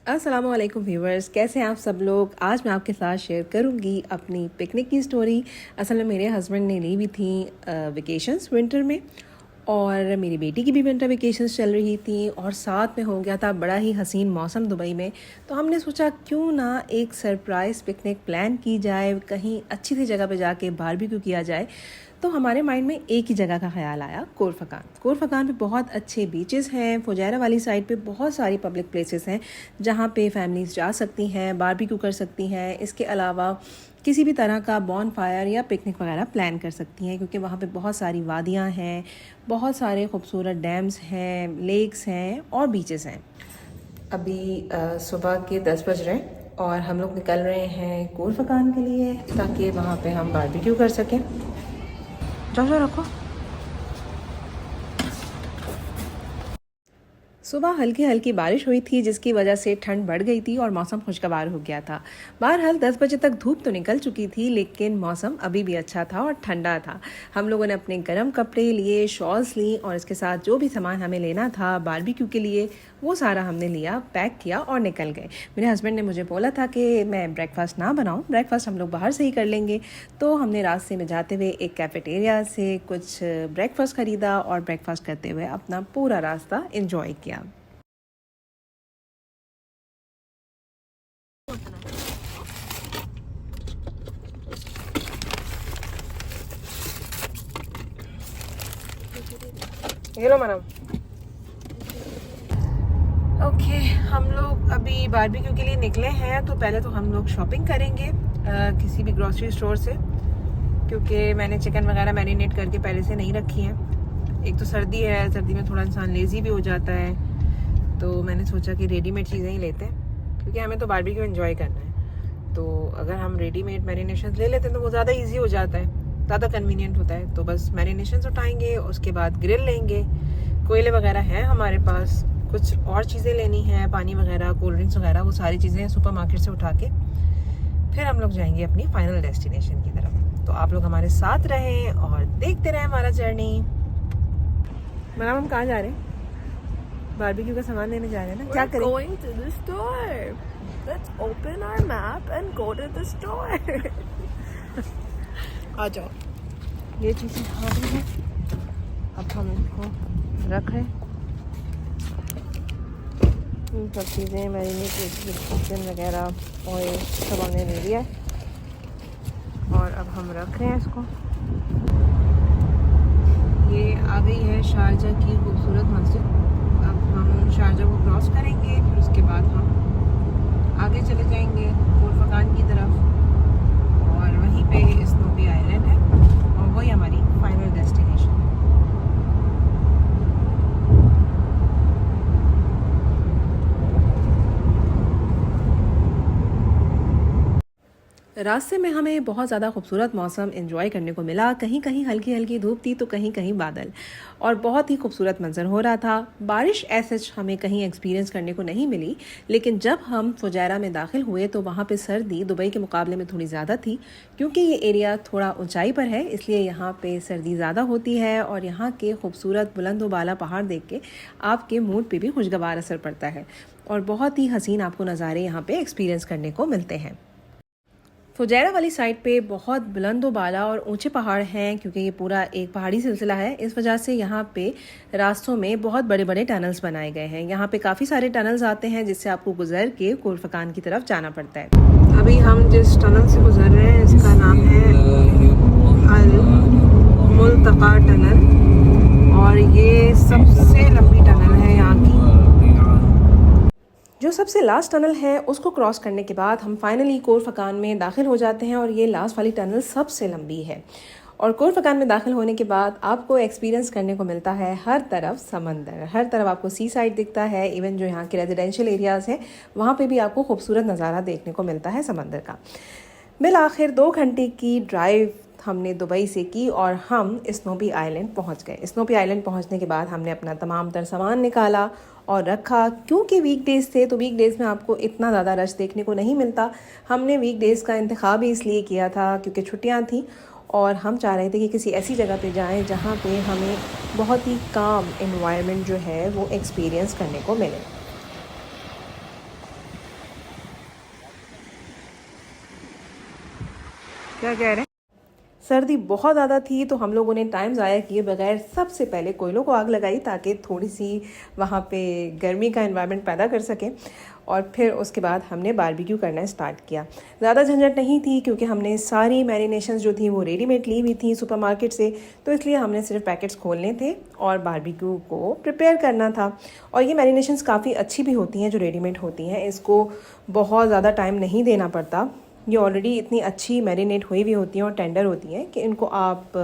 अस्सलाम वालेकुम व्यूवर्स, कैसे हैं आप सब लोग। आज मैं आपके साथ शेयर करूंगी अपनी पिकनिक की स्टोरी। असल में मेरे हस्बैंड ने ली हुई थी वेकेशंस विंटर में, और मेरी बेटी की भी विंटर वेकेशंस चल रही थी, और साथ में हो गया था बड़ा ही हसीन मौसम दुबई में। तो हमने सोचा क्यों ना एक सरप्राइज़ पिकनिक प्लान की जाए, कहीं अच्छी सी जगह पे जाके बारबेक्यू किया जाए। तो हमारे माइंड में एक ही जगह का ख्याल आया, कोरफकान। कोरफकान पे बहुत अच्छे बीचेस हैं, फुजैरा वाली साइड पे बहुत सारी पब्लिक प्लेसेस हैं जहाँ पे फैमिलीज़ जा सकती हैं, बारबेक्यू कर सकती हैं। इसके अलावा किसी भी तरह का बॉन फायर या पिकनिक वगैरह प्लान कर सकती हैं, क्योंकि वहाँ पे बहुत सारी वादियाँ हैं, बहुत सारे खूबसूरत डैम्स हैं, लेक्स हैं और बीचेस हैं। अभी सुबह के 10 बज रहे हैं और हम लोग निकल रहे हैं कोरफकान के लिए, ताकि वहाँ पे हम बारबेक्यू कर सकें। जाओ रखो। सुबह हल्की हल्की बारिश हुई थी, जिसकी वजह से ठंड बढ़ गई थी और मौसम खुशगवार हो गया था। बहरहाल 10 बजे तक धूप तो निकल चुकी थी, लेकिन मौसम अभी भी अच्छा था और ठंडा था। हम लोगों ने अपने गर्म कपड़े लिए, शॉल्स ली, और इसके साथ जो भी सामान हमें लेना था बारबेक्यू के लिए वो सारा हमने लिया, पैक किया और निकल गए। मेरे हस्बैंड ने मुझे बोला था कि मैं ब्रेकफास्ट ना बनाऊं, ब्रेकफास्ट हम लोग बाहर से ही कर लेंगे। तो हमने रास्ते में जाते हुए एक कैफेटेरिया से कुछ ब्रेकफास्ट ख़रीदा और ब्रेकफास्ट करते हुए अपना पूरा रास्ता एंजॉय किया। Hello madam. ओके, हम लोग अभी बारबेक्यू के लिए निकले हैं। तो पहले तो हम लोग शॉपिंग करेंगे किसी भी ग्रॉसरी स्टोर से, क्योंकि मैंने चिकन वगैरह मैरिनेट करके पहले से नहीं रखी हैं। एक तो सर्दी है, सर्दी में थोड़ा इंसान लेज़ी भी हो जाता है, तो मैंने सोचा कि रेडीमेड चीज़ें ही लेते हैं, क्योंकि हमें तो बारबेक्यू एंजॉय करना है। तो अगर हम रेडीमेड मैरिनेशन ले लेते हैं तो वो ज़्यादा ईजी हो जाता है, ज़्यादा कन्वीनियंट होता है। तो बस मैरिनेशन उठाएंगे, उसके बाद ग्रिल लेंगे, कोयले वगैरह हैं हमारे पास, कुछ और चीज़ें लेनी हैं, पानी वगैरह, कोल्ड ड्रिंक्स वगैरह, वो सारी चीज़ें सुपरमार्केट से उठा के फिर हम लोग जाएंगे अपनी फाइनल डेस्टिनेशन की तरफ। तो आप लोग हमारे साथ रहें और देखते रहें हमारा जर्नी। मैडम, हम कहाँ जा रहे हैं? बारबेक्यू का सामान लेने जा रहे हैं ना, क्या करें? Going to the store. Let's open our map and go to the store. आ जाओ। ये चीज़ें आ गई हैं, अब हम इनको रख रहे हैं। ये सब चीज़ें मैरिनेट, चिकन वगैरह, ऑयल सब हमने ले लिया है और अब हम रख रहे हैं इसको। ये आ गई है शारजा की खूबसूरत मस्जिद। अब हम शारजा को क्रॉस करेंगे, फिर उसके बाद हम आगे चले जाएंगे कोरफकान की तरफ, और वहीं पे स्नोपी आइलैंड है और वही हमारी फाइनल डेस्टिनेशन है। रास्ते में हमें बहुत ज़्यादा खूबसूरत मौसम एंजॉय करने को मिला। कहीं कहीं हल्की हल्की धूप थी तो कहीं कहीं बादल, और बहुत ही खूबसूरत मंजर हो रहा था। बारिश ऐसे हमें कहीं एक्सपीरियंस करने को नहीं मिली, लेकिन जब हम फुजैरा में दाखिल हुए तो वहाँ पे सर्दी दुबई के मुकाबले में थोड़ी ज़्यादा थी, क्योंकि ये एरिया थोड़ा ऊंचाई पर है, इसलिए यहाँ पे सर्दी ज़्यादा होती है। और यहाँ के खूबसूरत बुलंद व बाला पहाड़ देख के आपके मूड पे भी खुशगवार असर पड़ता है, और बहुत ही हसीन आपको नज़ारे यहाँ पे एक्सपीरियंस करने को मिलते हैं। फुजैरा वाली साइड पे बहुत बुलंद बाला और ऊंचे पहाड़ हैं, क्योंकि ये पूरा एक पहाड़ी सिलसिला है। इस वजह से यहाँ पे रास्तों में बहुत बड़े बड़े टनल्स बनाए गए हैं। यहाँ पे काफ़ी सारे टनल्स आते हैं, जिससे आपको गुजर के कोरफकान की तरफ जाना पड़ता है। अभी हम जिस टनल से गुजर रहे हैं इसका नाम है अल मुल्तका टनल, और ये सबसे लंबी टनल है यहाँ की। जो सबसे लास्ट टनल है उसको क्रॉस करने के बाद हम फाइनली कोरफकान में दाखिल हो जाते हैं, और ये लास्ट वाली टनल सबसे लंबी है। और कोरफकान में दाखिल होने के बाद आपको एक्सपीरियंस करने को मिलता है हर तरफ समंदर, हर तरफ आपको सी साइड दिखता है। इवन जो यहाँ के रेजिडेंशियल एरियाज़ हैं वहाँ पे भी आपको खूबसूरत नज़ारा देखने को मिलता है समंदर का। बिल आखिर 2 घंटे की ड्राइव हमने दुबई से की और हम स्नोपी आइलैंड पहुंच गए। स्नोपी आइलैंड पहुंचने के बाद हमने अपना तमाम तर सामान निकाला और रखा। क्योंकि वीकडेज़ थे तो वीकडेज़ में आपको इतना ज़्यादा रश देखने को नहीं मिलता। हमने वीकडेज़ का इंतखाब ही इसलिए किया था क्योंकि छुट्टियां थी और हम चाह रहे थे कि किसी ऐसी जगह पे जाएं जहां पे हमें बहुत ही काम एनवायरनमेंट जो है वो एक्सपीरियंस करने को मिले। क्या कह रहे हैं? सर्दी बहुत ज़्यादा थी तो हम लोगों ने टाइम ज़ाया किए बगैर सबसे पहले कोयलों को आग लगाई ताकि थोड़ी सी वहाँ पे गर्मी का एनवायरनमेंट पैदा कर सकें, और फिर उसके बाद हमने बारबेक्यू करना स्टार्ट किया। ज़्यादा झंझट नहीं थी क्योंकि हमने सारी मैरिनेशंस जो थी वो रेडीमेड ली हुई थी सुपरमार्केट से, तो इसलिए हमने सिर्फ पैकेट्स खोलने थे और बारबेक्यू को प्रिपेयर करना था। और ये मैरिनेशंस काफ़ी अच्छी भी होती हैं जो रेडीमेड होती हैं, इसको बहुत ज़्यादा टाइम नहीं देना पड़ता। ये ऑलरेडी इतनी अच्छी मैरिनेट हुई हुई होती हैं और टेंडर होती हैं कि इनको आप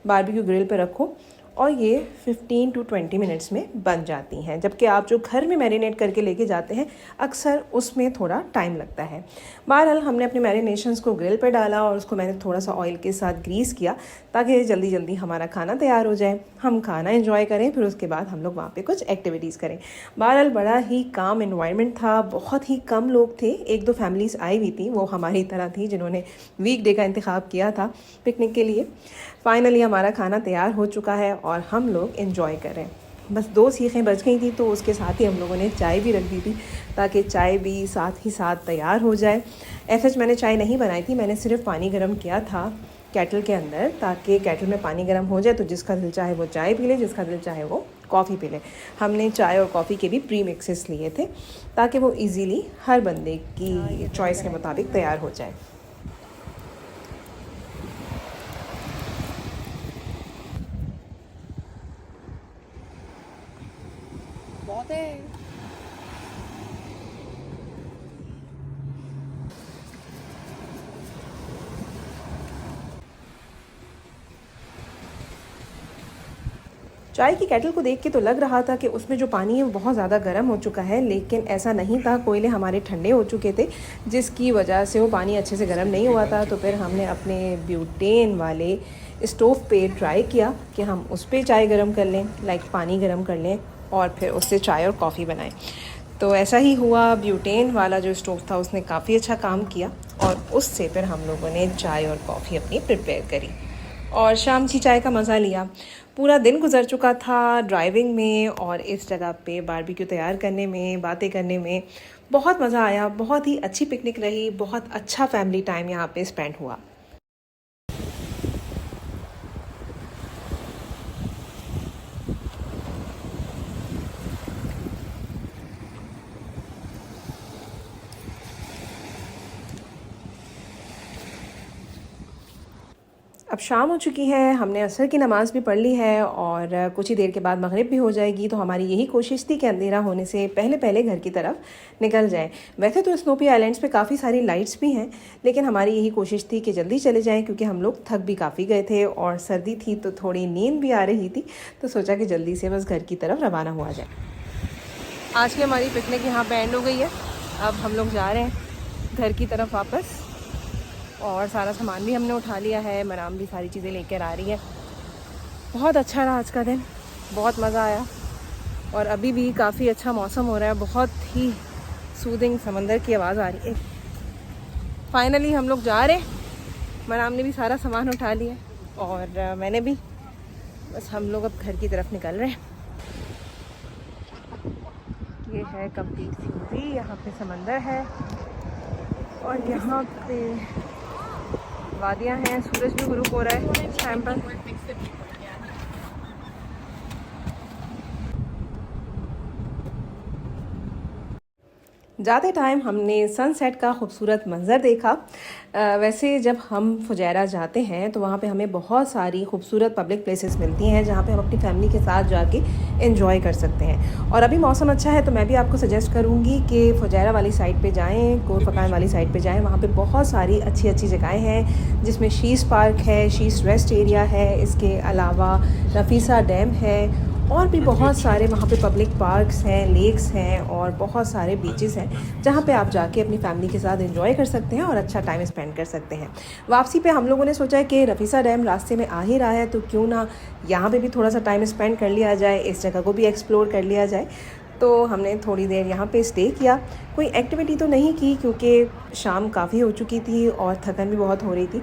बारबेक्यू ग्रिल पे रखो और ये 15 to 20 मिनट्स में बन जाती हैं, जबकि आप जो घर में मैरिनेट करके लेके जाते हैं अक्सर उसमें थोड़ा टाइम लगता है। बहरहाल हमने अपने मैरिनेशंस को ग्रिल पे डाला और उसको मैंने थोड़ा सा ऑयल के साथ ग्रीस किया ताकि जल्दी जल्दी हमारा खाना तैयार हो जाए, हम खाना एंजॉय करें, फिर उसके बाद हम लोग वहाँ पे कुछ एक्टिविटीज़ करें। बहरहाल बड़ा ही काम एनवायरनमेंट था, बहुत ही कम लोग थे, 1-2 फैमिलीज़ आई हुई थी, वो हमारी तरह थी जिन्होंने वीकडे का इंतखाब किया था पिकनिक के लिए। फाइनली हमारा खाना तैयार हो चुका है और हम लोग एंजॉय कर रहे हैं। बस 2 सीखें बच गई थी तो उसके साथ ही हम लोगों ने चाय भी रख दी थी ताकि चाय भी साथ ही साथ तैयार हो जाए। ऐसे मैंने चाय नहीं बनाई थी, मैंने सिर्फ पानी गर्म किया था केटल के अंदर ताकि केटल में पानी गर्म हो जाए तो जिसका दिल चाहे वो चाय पी ले, जिसका दिल चाहे वो कॉफ़ी पी ले। हमने चाय और कॉफ़ी के भी प्री मिक्सेस लिए थे ताकि वो इजीली हर बंदे की चॉइस के मुताबिक तैयार हो जाए। बहुत है। चाय की केटल को देख के तो लग रहा था कि उसमें जो पानी है वो बहुत ज़्यादा गर्म हो चुका है, लेकिन ऐसा नहीं था। कोयले हमारे ठंडे हो चुके थे जिसकी वजह से वो पानी अच्छे से गर्म नहीं हुआ था। तो फिर हमने अपने ब्यूटेन वाले स्टोव पे ट्राई किया कि हम उस पर चाय गर्म कर लें, पानी गर्म कर लें और फिर उससे चाय और कॉफ़ी बनाएं। तो ऐसा ही हुआ, ब्यूटेन वाला जो स्टोव था उसने काफ़ी अच्छा काम किया और उससे फिर हम लोगों ने चाय और कॉफ़ी अपनी प्रिपेयर करी और शाम की चाय का मज़ा लिया। पूरा दिन गुजर चुका था ड्राइविंग में और इस जगह पे बारबेक्यू तैयार करने में, बातें करने में। बहुत मज़ा आया, बहुत ही अच्छी पिकनिक रही, बहुत अच्छा फैमिली टाइम यहाँ पे स्पेंड हुआ। अब शाम हो चुकी है, हमने असर की नमाज़ भी पढ़ ली है और कुछ ही देर के बाद मगरिब भी हो जाएगी। तो हमारी यही कोशिश थी कि अंधेरा होने से पहले पहले घर की तरफ निकल जाएं। वैसे तो स्नोपी आइलैंड्स पे काफ़ी सारी लाइट्स भी हैं, लेकिन हमारी यही कोशिश थी कि जल्दी चले जाएं क्योंकि हम लोग थक भी काफ़ी गए थे और सर्दी थी तो थोड़ी नींद भी आ रही थी। तो सोचा कि जल्दी से बस घर की तरफ रवाना हुआ जाए। आज की हमारी पिकनिक यहाँ पे एंड हो गई है। अब हम लोग जा रहे हैं घर की तरफ वापस और सारा सामान भी हमने उठा लिया है। मराम भी सारी चीज़ें लेकर आ रही है। बहुत अच्छा रहा आज का दिन, बहुत मज़ा आया और अभी भी काफ़ी अच्छा मौसम हो रहा है, बहुत ही सूदिंग समंदर की आवाज़ आ रही है। फाइनली हम लोग जा रहे हैं। मराम ने भी सारा सामान उठा लिया और मैंने भी, बस हम लोग अब घर की तरफ निकल रहे हैं। ये है कंप्लीट सीनरी, यहाँ पे समंदर है और यहाँ पे वादियाँ हैं। सूरज भी गुरूब हो रहा है इस टाइम पर। जाते टाइम हमने सनसेट का खूबसूरत मंज़र देखा। वैसे जब हम फुजैरा जाते हैं तो वहाँ पे हमें बहुत सारी खूबसूरत पब्लिक प्लेसेस मिलती हैं जहाँ पे हम अपनी फैमिली के साथ जाके एंजॉय कर सकते हैं। और अभी मौसम अच्छा है तो मैं भी आपको सजेस्ट करूँगी कि फुजैरा वाली साइड पे जाएं, कोर फकान वाली साइड पे जाएं। वहाँ पे बहुत सारी अच्छी अच्छी जगहें हैं जिसमें शीश पार्क है, शीश रेस्ट एरिया है, इसके अलावा रफीसा डैम है और भी बहुत सारे वहाँ पे पब्लिक पार्क्स हैं, लेक्स हैं और बहुत सारे बीचेस हैं जहाँ पे आप जाके अपनी फैमिली के साथ एंजॉय कर सकते हैं और अच्छा टाइम स्पेंड कर सकते हैं। वापसी पे हम लोगों ने सोचा है कि रफीसा डैम रास्ते में आ ही रहा है तो क्यों ना यहाँ पे भी थोड़ा सा टाइम स्पेंड कर लिया जाए, इस जगह को भी एक्सप्लोर कर लिया जाए। तो हमने थोड़ी देर यहाँ पे स्टे किया। कोई एक्टिविटी तो नहीं की क्योंकि शाम काफ़ी हो चुकी थी और थकन भी बहुत हो रही थी,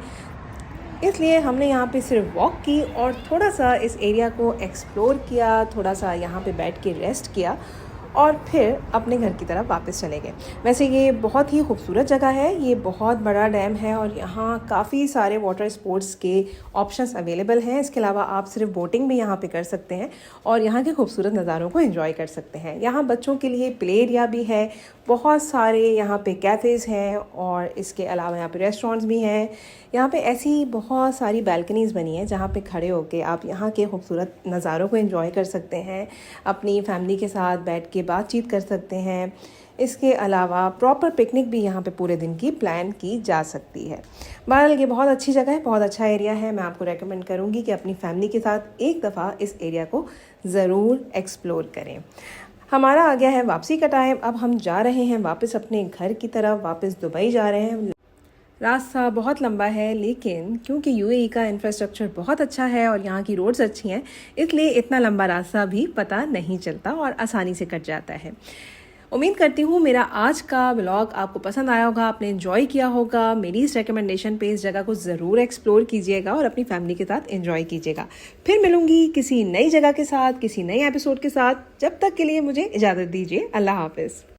इसलिए हमने यहाँ पे सिर्फ वॉक की और थोड़ा सा इस एरिया को एक्सप्लोर किया, थोड़ा सा यहाँ पे बैठ के रेस्ट किया और फिर अपने घर की तरफ वापस चले गए। वैसे ये बहुत ही खूबसूरत जगह है, ये बहुत बड़ा डैम है और यहाँ काफ़ी सारे वाटर स्पोर्ट्स के ऑप्शंस अवेलेबल हैं। इसके अलावा आप सिर्फ बोटिंग भी यहाँ पे कर सकते हैं और यहाँ के खूबसूरत नज़ारों को एंजॉय कर सकते हैं। यहाँ बच्चों के लिए प्ले एरिया भी है, बहुत सारे यहाँ पे कैफ़ेज़ हैं और इसके अलावा यहाँ पे रेस्टोरेंट्स भी हैं। यहाँ पे ऐसी बहुत सारी बैल्कनीज़ बनी हैं जहाँ पे खड़े होके आप यहाँ के खूबसूरत नज़ारों को एंजॉय कर सकते हैं, अपनी फैमिली के साथ बैठ के बातचीत कर सकते हैं। इसके अलावा प्रॉपर पिकनिक भी यहाँ पे पूरे दिन की प्लान की जा सकती है। बहरहाल ये बहुत अच्छी जगह है, बहुत अच्छा एरिया है। मैं आपको रेकमेंड करूँगी कि अपनी फैमिली के साथ एक दफ़ा इस एरिया को ज़रूर एक्सप्लोर करें। हमारा आ गया है वापसी का टाइम। अब हम जा रहे हैं वापस अपने घर की तरफ, वापस दुबई जा रहे हैं। रास्ता बहुत लंबा है, लेकिन क्योंकि यूएई का इंफ्रास्ट्रक्चर बहुत अच्छा है और यहाँ की रोड्स अच्छी हैं, इसलिए इतना लंबा रास्ता भी पता नहीं चलता और आसानी से कट जाता है। उम्मीद करती हूँ मेरा आज का व्लॉग आपको पसंद आया होगा, आपने एंजॉय किया होगा। मेरी इस रिकमेंडेशन पे इस जगह को ज़रूर एक्सप्लोर कीजिएगा और अपनी फैमिली के साथ एंजॉय कीजिएगा। फिर मिलूंगी किसी नई जगह के साथ, किसी नए एपिसोड के साथ। जब तक के लिए मुझे इजाज़त दीजिए। अल्लाह हाफिज़।